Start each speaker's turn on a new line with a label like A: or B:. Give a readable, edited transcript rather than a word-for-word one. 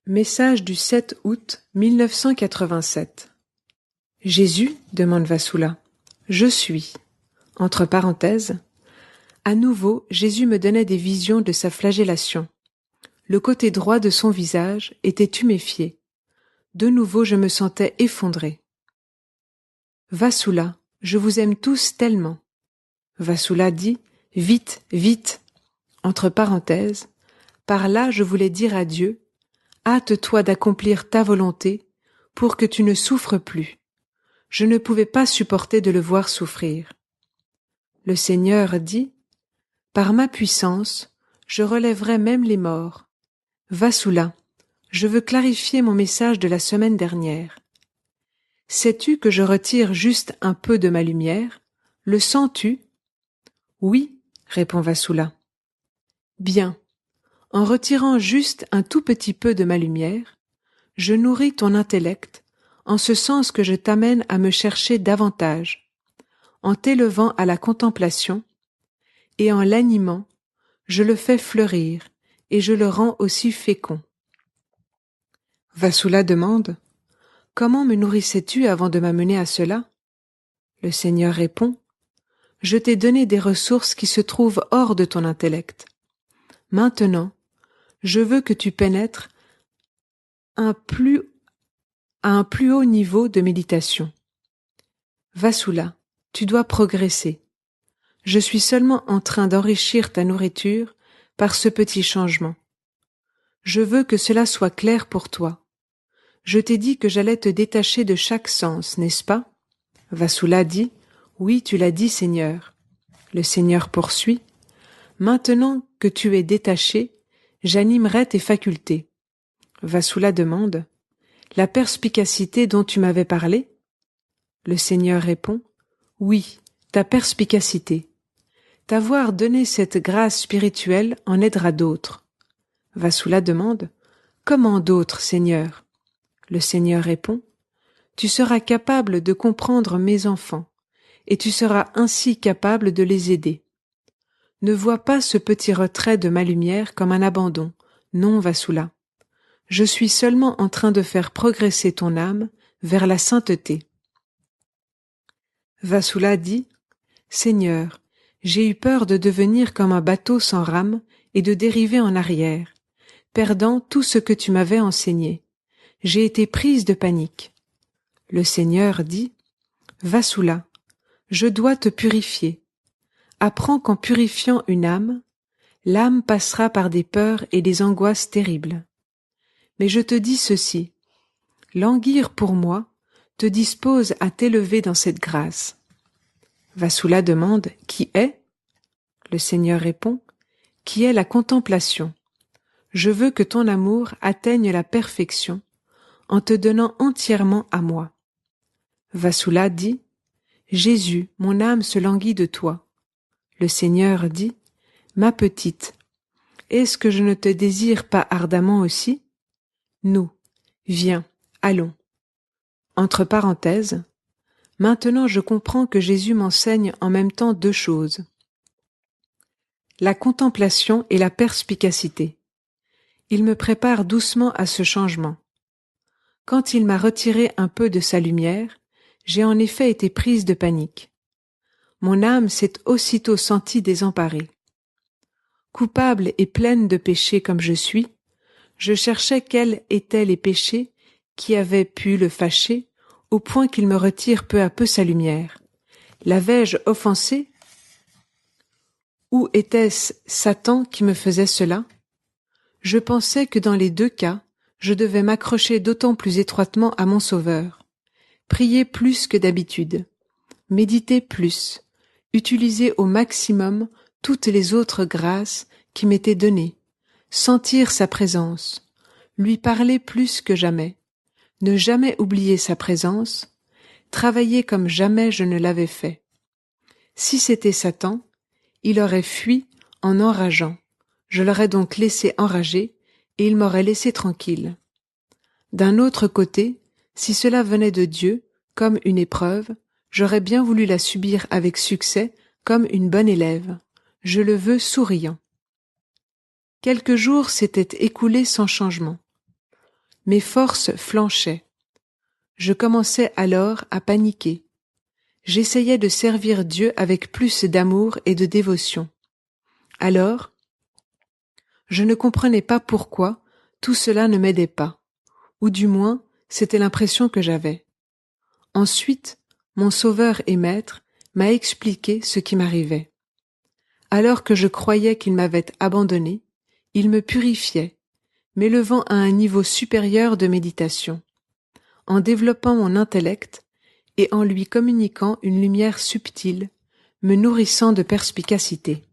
A: Message du 7 août 1987. Jésus, demande Vassula. Je suis. Entre parenthèses. À nouveau, Jésus me donnait des visions de sa flagellation. Le côté droit de son visage était tuméfié. De nouveau, je me sentais effondré. Vassula, je vous aime tous tellement. Vassula dit, vite, vite. Entre parenthèses. Par là, je voulais dire à Dieu, hâte-toi d'accomplir ta volonté pour que tu ne souffres plus. Je ne pouvais pas supporter de le voir souffrir. Le Seigneur dit, par ma puissance, je relèverai même les morts. Vassula, je veux clarifier mon message de la semaine dernière. Sais-tu que je retire juste un peu de ma lumière? Le sens-tu? Oui, répond Vassula. Bien. En retirant juste un tout petit peu de ma lumière, je nourris ton intellect, en ce sens que je t'amène à me chercher davantage, en t'élevant à la contemplation, et en l'animant, je le fais fleurir, et je le rends aussi fécond. Vassula demande, « Comment me nourrissais-tu avant de m'amener à cela ?» Le Seigneur répond, « Je t'ai donné des ressources qui se trouvent hors de ton intellect. Maintenant, je veux que tu pénètres à un plus haut niveau de méditation. Vassula, tu dois progresser. Je suis seulement en train d'enrichir ta nourriture par ce petit changement. Je veux que cela soit clair pour toi. Je t'ai dit que j'allais te détacher de chaque sens, n'est-ce pas? Vassula dit, oui, tu l'as dit, Seigneur. Le Seigneur poursuit, maintenant que tu es détaché, j'animerai tes facultés. Vassula demande, la perspicacité dont tu m'avais parlé? Le Seigneur répond, oui, ta perspicacité. T'avoir donné cette grâce spirituelle en aidera d'autres. Vassula demande, comment d'autres, Seigneur? Le Seigneur répond, tu seras capable de comprendre mes enfants, et tu seras ainsi capable de les aider. Ne vois pas ce petit retrait de ma lumière comme un abandon, non, Vassula. Je suis seulement en train de faire progresser ton âme vers la sainteté. Vassula dit, Seigneur, j'ai eu peur de devenir comme un bateau sans rame et de dériver en arrière, perdant tout ce que tu m'avais enseigné. J'ai été prise de panique. Le Seigneur dit, Vassula, je dois te purifier. Apprends qu'en purifiant une âme, l'âme passera par des peurs et des angoisses terribles. Mais je te dis ceci, languir pour moi te dispose à t'élever dans cette grâce. Vassula demande, qui est? Le Seigneur répond, qui est la contemplation. Je veux que ton amour atteigne la perfection en te donnant entièrement à moi. Vassula dit, Jésus, mon âme se languit de toi. Le Seigneur dit, ma petite, est-ce que je ne te désire pas ardemment aussi? Nous, viens, allons. Entre parenthèses, maintenant je comprends que Jésus m'enseigne en même temps deux choses. La contemplation et la perspicacité. Il me prépare doucement à ce changement. Quand il m'a retiré un peu de sa lumière, j'ai en effet été prise de panique. Mon âme s'est aussitôt sentie désemparée. Coupable et pleine de péchés comme je suis, je cherchais quels étaient les péchés qui avaient pu le fâcher au point qu'il me retire peu à peu sa lumière. L'avais-je offensé? Ou était-ce Satan qui me faisait cela? Je pensais que dans les deux cas, je devais m'accrocher d'autant plus étroitement à mon Sauveur, prier plus que d'habitude, méditer plus, utiliser au maximum toutes les autres grâces qui m'étaient données, sentir sa présence, lui parler plus que jamais, ne jamais oublier sa présence, travailler comme jamais je ne l'avais fait. Si c'était Satan, il aurait fui en enrageant. Je l'aurais donc laissé enrager et il m'aurait laissé tranquille. D'un autre côté, si cela venait de Dieu, comme une épreuve, j'aurais bien voulu la subir avec succès comme une bonne élève. Je le veux souriant. Quelques jours s'étaient écoulés sans changement. Mes forces flanchaient. Je commençais alors à paniquer. J'essayais de servir Dieu avec plus d'amour et de dévotion. Alors, je ne comprenais pas pourquoi tout cela ne m'aidait pas, ou du moins c'était l'impression que j'avais. Ensuite, mon Sauveur et Maître m'a expliqué ce qui m'arrivait. Alors que je croyais qu'il m'avait abandonné, il me purifiait, m'élevant à un niveau supérieur de méditation, en développant mon intellect et en lui communiquant une lumière subtile, me nourrissant de perspicacité.